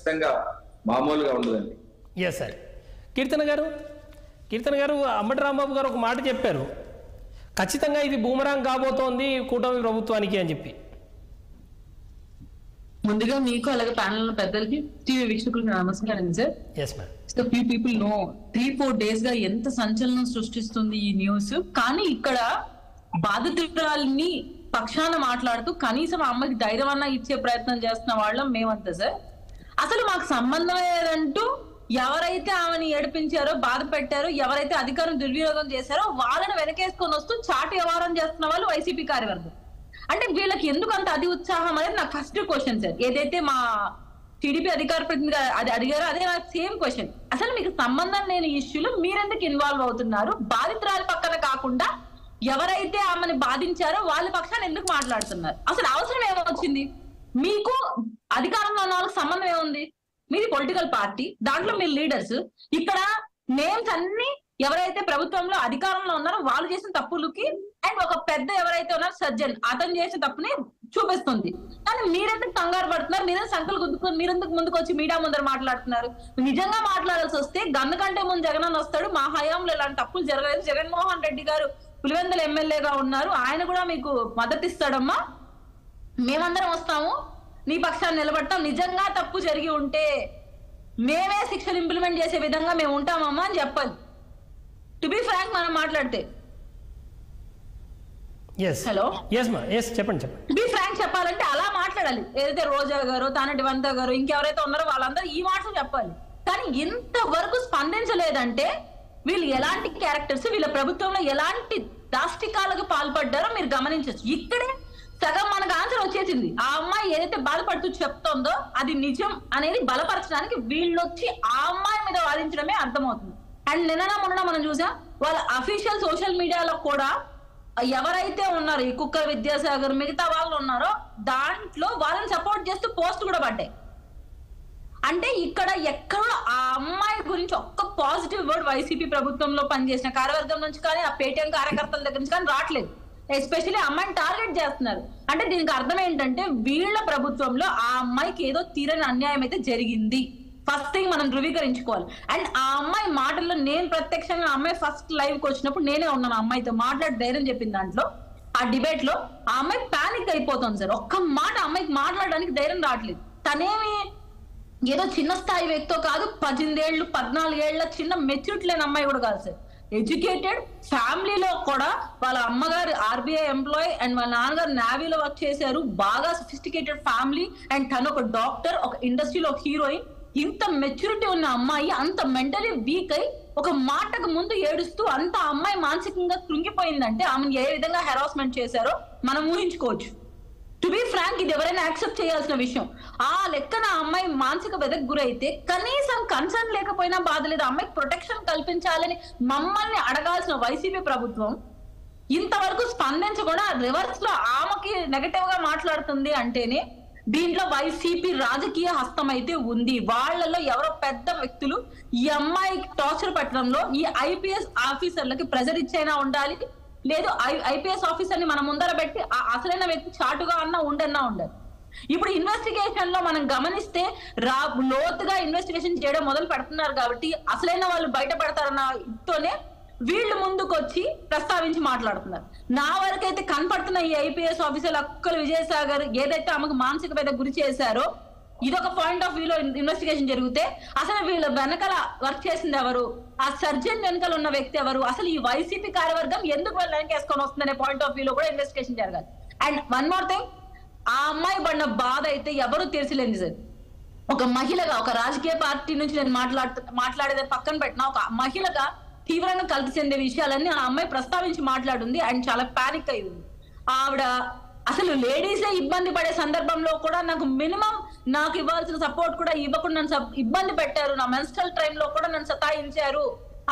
ఖచ్చితంగా మామూలుగా ఉండదండి. Yes sir. కీర్తన గారు అంబటి రాంబాబు గారు ఒక మాట చెప్పారు, ఖచ్చితంగా ఇది బూమరాంగ్ కాబోతోంది కూటమి ప్రభుత్వానికి అని చెప్పి. ముందుగా మీకు అలాగే ప్యానల్ పెద్దలకి టీవీ వీక్షకులకు నమస్కారం sir. Yes ma'am. So few people know 3-4 days గా ఎంత సంచలనం సృష్టిస్తుంది ఈ న్యూస్. కానీ ఇక్కడ బాధితురాలని పక్షాన మాట్లాడుతూ కనీసం అమ్మకి ధైర్యం అన్నా ఇచ్చే ప్రయత్నం చేస్తున్న వాళ్ళం మేమంతా సార్. అసలు మాకు సంబంధం లేదంటూ ఎవరైతే ఆమెను ఏడిపించారో, బాధ పెట్టారో, ఎవరైతే అధికారం దుర్వినియోగం చేశారో వాళ్ళని వెనకేసుకొని వస్తూ చాటు వ్యవహారం చేస్తున్న వాళ్ళు వైసీపీ కార్యవర్గం. అంటే వీళ్ళకి ఎందుకు అంత అతి ఉత్సాహం అనేది నాకు ఫస్ట్ క్వశ్చన్ సార్. ఏదైతే మా టీడీపీ అధికార ప్రతినిధి అది అడిగారో అదే నాకు సేమ్ క్వశ్చన్. అసలు మీకు సంబంధం లేని ఇష్యూలో మీరెందుకు ఇన్వాల్వ్ అవుతున్నారు? బాధితురాలి పక్కన కాకుండా ఎవరైతే ఆమెను బాధించారో వాళ్ళ పక్షాన్ని ఎందుకు మాట్లాడుతున్నారు? అసలు అవసరం ఏమొచ్చింది? మీకు అధికారంలో ఉన్న వాళ్ళకి సంబంధం ఏముంది? మీది పొలిటికల్ పార్టీ, దాంట్లో మీరు లీడర్స్. ఇక్కడ నేమ్స్ అన్ని ఎవరైతే ప్రభుత్వంలో అధికారంలో ఉన్నారో వాళ్ళు చేసిన తప్పులకి, అండ్ ఒక పెద్ద ఎవరైతే ఉన్నారో సజ్జన్ అతను చేసిన తప్పుని చూపిస్తుంది. కానీ మీరెందుకు కంగారు పడుతున్నారు? మీరెందుకు సంకలు గుద్దుకొని మీరెందుకు ముందుకు వచ్చి మీడియా ముందర మాట్లాడుతున్నారు? నిజంగా మాట్లాడాల్సి వస్తే గన్ను కంటే ముందు జగన్ వస్తాడు. మా హయాంలో ఇలాంటి తప్పులు జరగలేదు. జగన్మోహన్ రెడ్డి గారు పులివెందుల ఎమ్మెల్యేగా ఉన్నారు, ఆయన కూడా మీకు మద్దతు ఇస్తాడమ్మా. మేమందరం వస్తాము, నీ పక్షాన్ని నిలబడతాం. నిజంగా తప్పు జరిగి ఉంటే మేమే శిక్షలు ఇంప్లిమెంట్ చేసే విధంగా మేము ఉంటామమ్మా అని చెప్పాలి. టు బి ఫ్రాంక్ మనం మాట్లాడితే. హలో, చెప్పండి. టు బి ఫ్రాంక్ చెప్పాలంటే అలా మాట్లాడాలి. ఏదైతే రోజా గారు, తానటి వంత గారు, ఇంకెవరైతే ఉన్నారో వాళ్ళందరూ ఈ మాటలు చెప్పాలి. కానీ ఇంతవరకు స్పందించలేదంటే వీళ్ళు ఎలాంటి క్యారెక్టర్స్, వీళ్ళ ప్రభుత్వంలో ఎలాంటి దాష్టికాలకు పాల్పడ్డారో మీరు గమనించవచ్చు. ఇక్కడే సగం మనకు ఆన్సర్ వచ్చేసింది. ఆ అమ్మాయి ఏదైతే బాధపడుతూ చెప్తోందో అది నిజం అనేది బలపరచడానికి వీళ్ళొచ్చి ఆ అమ్మాయి మీద వాదించడమే అర్థమవుతుంది. అండ్ నిన్న మొన్న మనం చూసాం, వాళ్ళ అఫీషియల్ సోషల్ మీడియాలో కూడా ఎవరైతే ఉన్నారో ఈ కుక్కర్ విద్యాసాగర్ మిగతా వాళ్ళు ఉన్నారో దాంట్లో వాళ్ళని సపోర్ట్ చేస్తూ పోస్ట్ కూడా పడ్డాయి. అంటే ఇక్కడ ఎక్కడో ఆ అమ్మాయి గురించి ఒక్క పాజిటివ్ వర్డ్ వైసీపీ ప్రభుత్వంలో పనిచేసిన కార్యవర్గం నుంచి కానీ, ఆ పేటీఎం కార్యకర్తల దగ్గర నుంచి కానీ రావట్లేదు. ఎస్పెషల్లీ అమ్మాయిని టార్గెట్ చేస్తున్నారు. అంటే దీనికి అర్థం ఏంటంటే వీళ్ళ ప్రభుత్వంలో ఆ అమ్మాయికి ఏదో తీరని అన్యాయం అయితే జరిగింది. ఫస్ట్ థింగ్ మనం ధృవీకరించుకోవాలి. అండ్ ఆ అమ్మాయి మాటల్లో నేను ప్రత్యక్షంగా అమ్మాయి ఫస్ట్ లైవ్ కి వచ్చినప్పుడు నేనే ఉన్నాను. అమ్మాయితో మాట్లాడి ధైర్యం చెప్పిన దాంట్లో ఆ డిబేట్ లో ఆ అమ్మాయి పానిక్ అయిపోతుంది సార్. ఒక్క మాట అమ్మాయికి మాట్లాడడానికి ధైర్యం రావట్లేదు. తనేమి ఏదో చిన్న స్థాయి వ్యక్తో కాదు, 18 ఏళ్ళు 14 ఏళ్ల చిన్న మెచ్యూరిటీ లేని అమ్మాయి కూడా కాదు సార్. ఎడ్యుకేటెడ్ ఫ్యామిలీలో కూడా వాళ్ళ అమ్మగారు ఆర్బీఐ ఎంప్లాయ్ అండ్ వాళ్ళ నాన్నగారు నేవీలో వర్క్ చేశారు. బాగా సఫిస్టికేటెడ్ ఫ్యామిలీ అండ్ తను ఒక డాక్టర్, ఒక ఇండస్ట్రీలో ఒక హీరోయిన్. ఇంత మెచ్యూరిటీ ఉన్న అమ్మాయి అంత మెంటలీ వీక్ అయి ఒక మాటకు ముందు ఏడుస్తూ అంత అమ్మాయి మానసికంగా కృంగిపోయిందంటే ఆమెను ఏ విధంగా హెరాస్మెంట్ చేశారో మనం ఊహించుకోవచ్చు. టు బి ఫ్రాంక్ ఇది ఎవరైనా యాక్సెప్ట్ చేయాల్సిన విషయం. ఆ లెక్కన అమ్మాయి మానసిక వ్యధకు గురైతే కనీసం కన్సర్న్ లేకపోయినా బాధ లేదు, అమ్మాయికి ప్రొటెక్షన్ కల్పించాలని మమ్మల్ని అడగాల్సిన వైసీపీ ప్రభుత్వం ఇంతవరకు స్పందించకుండా రివర్స్ లో ఆమెకి నెగటివ్ గా మాట్లాడుతుంది అంటేనే దీంట్లో వైసీపీ రాజకీయ హస్తం అయితే ఉంది. వాళ్లలో ఎవరో పెద్ద వ్యక్తులు ఈ అమ్మాయికి టార్చర్ పెట్టడంలో ఈ ఐపీఎస్ ఆఫీసర్లకి ప్రెజర్ ఇచ్చైనా ఉండాలి, లేదు ఐపీఎస్ ఆఫీసర్ ని మనం ముందర పెట్టి అసలైన వ్యక్తి చాటుగా అన్నా ఉండాలి. ఇప్పుడు ఇన్వెస్టిగేషన్ లో మనం గమనిస్తే లోతుగా ఇన్వెస్టిగేషన్ చేయడం మొదలు పెడుతున్నారు కాబట్టి అసలైన వాళ్ళు బయటపడతారన్న ఇతోనే వీళ్ళు ముందుకు వచ్చి ప్రస్తావించి మాట్లాడుతున్నారు. నా వరకైతే కనపడుతున్న ఈ ఐపీఎస్ ఆఫీసర్ అక్కలు విజయసాగర్ ఏదైతే ఆమెకు మానసిక వేద గురి చేశారో ఇదొక పాయింట్ ఆఫ్ వ్యూలో ఇన్వెస్టిగేషన్ జరిగితే అసలు వీళ్ళ వెనకాల వర్క్ చేసింది ఎవరు, ఆ సర్జన్ వెనకాల ఉన్న వ్యక్తి ఎవరు, అసలు ఈ వైసీపీ కార్యవర్గం ఎందుకు వాళ్ళు వెనకేసుకొని వస్తుందనే పాయింట్ ఆఫ్ వ్యూలో కూడా ఇన్వెస్టిగేషన్ జరగాలి. అండ్ వన్ మోర్ థింగ్, ఆ అమ్మాయి పడిన బాధ అయితే ఎవరు తీర్చలేంది సార్. ఒక మహిళగా, ఒక రాజకీయ పార్టీ నుంచి నేను మాట్లాడేది పక్కన పెట్టిన ఒక మహిళగా తీవ్రంగా కలిసి చెందే విషయాలన్నీ ఆ అమ్మాయి ప్రస్తావించి మాట్లాడింది అండ్ చాలా పానిక్ అయింది. ఆవిడ అసలు లేడీసే ఇబ్బంది పడే సందర్భంలో కూడా నాకు మినిమం నాకు ఇవ్వాల్సిన సపోర్ట్ కూడా ఇవ్వకుండా నన్ను ఇబ్బంది పెట్టారు, నా మెన్స్ట్రల్ టైం లో కూడా నన్ను సతాయించారు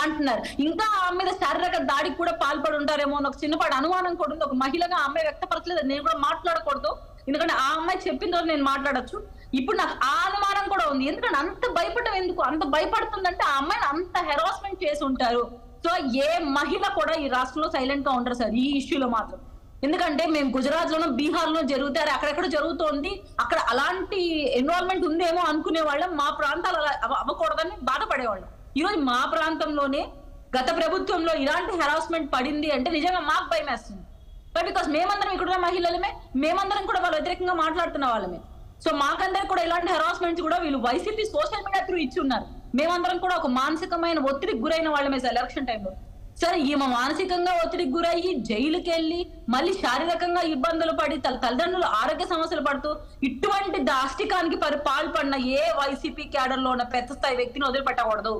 అంటున్నారు. ఇంకా ఆమె మీద శారీరక దాడికి కూడా పాల్పడి ఉంటారేమో అని ఒక చిన్నపాటి అనుమానం కూడా ఉంది. ఒక మహిళగా ఆ అమ్మాయి వ్యక్తపరచలేదు, నేను కూడా మాట్లాడకూడదు ఎందుకంటే ఆ అమ్మాయి చెప్పిన రోజు నేను మాట్లాడచ్చు. ఇప్పుడు నాకు ఆ అనుమానం కూడా ఉంది, ఎందుకంటే అంత భయపడడం ఎందుకు, అంత భయపడుతుందంటే ఆ అమ్మాయిని అంత హెరాస్మెంట్ చేసి ఉంటారు. సో ఏ మహిళ కూడా ఈ రాష్ట్రంలో సైలెంట్ గా ఉంటారు సార్ ఈ ఇష్యూలో మాత్రం. ఎందుకంటే మేము గుజరాత్ లోనో బీహార్ లో జరిగితే అది అక్కడెక్కడ జరుగుతోంది, అక్కడ అలాంటి ఎన్విరాన్మెంట్ ఉందేమో అనుకునే వాళ్ళం. మా ప్రాంతాలు అలా అవ్వకూడదని బాధపడేవాళ్ళం. ఈ రోజు మా ప్రాంతంలోనే గత ప్రభుత్వంలో ఇలాంటి హెరాస్మెంట్ పడింది అంటే నిజంగా మాకు భయం వేస్తుంది. బట్ బికాస్ మేమందరం ఇక్కడ మహిళలమే, మేమందరం కూడా వాళ్ళ వ్యతిరేకంగా మాట్లాడుతున్న వాళ్ళమే. సో మాకందరికి కూడా ఇలాంటి హెరాస్మెంట్స్ కూడా వీళ్ళు వైసీపీ సోషల్ మీడియా త్రూ ఇచ్చి ఉన్నారు. మేమందరం కూడా ఒక మానసికమైన ఒత్తిడికి గురైన వాళ్ళమే సార్ ఎలక్షన్ టైంలో. సరే ఈమె మానసికంగా ఒత్తిడికి గురయ్యి జైలుకి వెళ్ళి మళ్ళీ శారీరకంగా ఇబ్బందులు పడి తల్లిదండ్రులు ఆరోగ్య సమస్యలు పడుతూ ఇటువంటి దాష్టికానికి పాల్పడిన ఏ వైసీపీ క్యాడర్ లో ఉన్న పెద్ద స్థాయి వ్యక్తిని వదిలిపెట్టకూడదు.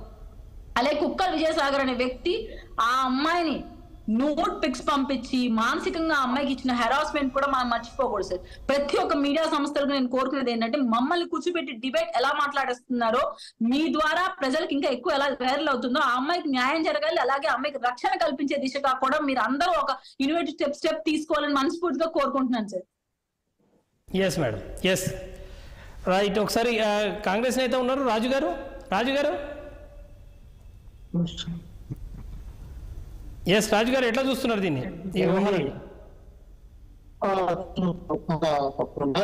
అలాగే కుక్కల విజయసాగర్ అనే వ్యక్తి ఆ అమ్మాయిని నోట్ పిక్స్ పంపించి మానసికంగా ఆ అమ్మాయికి ఇచ్చిన హెరాస్మెంట్ కూడా మనం మర్చిపోకూడదు సార్. ప్రతి ఒక్క మీడియా సంస్థలకు నేను కోరుకునేది ఏంటంటే మమ్మల్ని కూర్చోబెట్టి డిబేట్ ఎలా మాట్లాడేస్తున్నారో మీ ద్వారా ప్రజలకు ఇంకా ఎక్కువ ఎలా వైరల్ అవుతుందో ఆ అమ్మాయికి న్యాయం జరగాలి. అలాగే అమ్మాయికి రక్షణ కల్పించే దిశగా కూడా మీరు అందరూ ఒక ఇన్నోవేటివ్ స్టెప్ తీసుకోవాలని మనస్ఫూర్తిగా కోరుకుంటున్నాను sir. Yes madam, yes right. ఒకసారి కాంగ్రెస్ నేత ఉన్నారు రాజు గారు. ఎస్ రాజు గారు, ఎట్లా చూస్తున్నారు దీన్ని?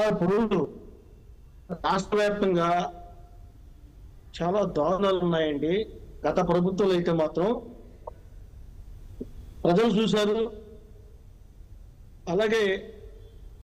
ఇప్పుడు రాష్ట్ర వ్యాప్తంగా చాలా దారుణాలు ఉన్నాయండి. గత ప్రభుత్వంలో అయితే మాత్రం ప్రజలు చూశారు. అలాగే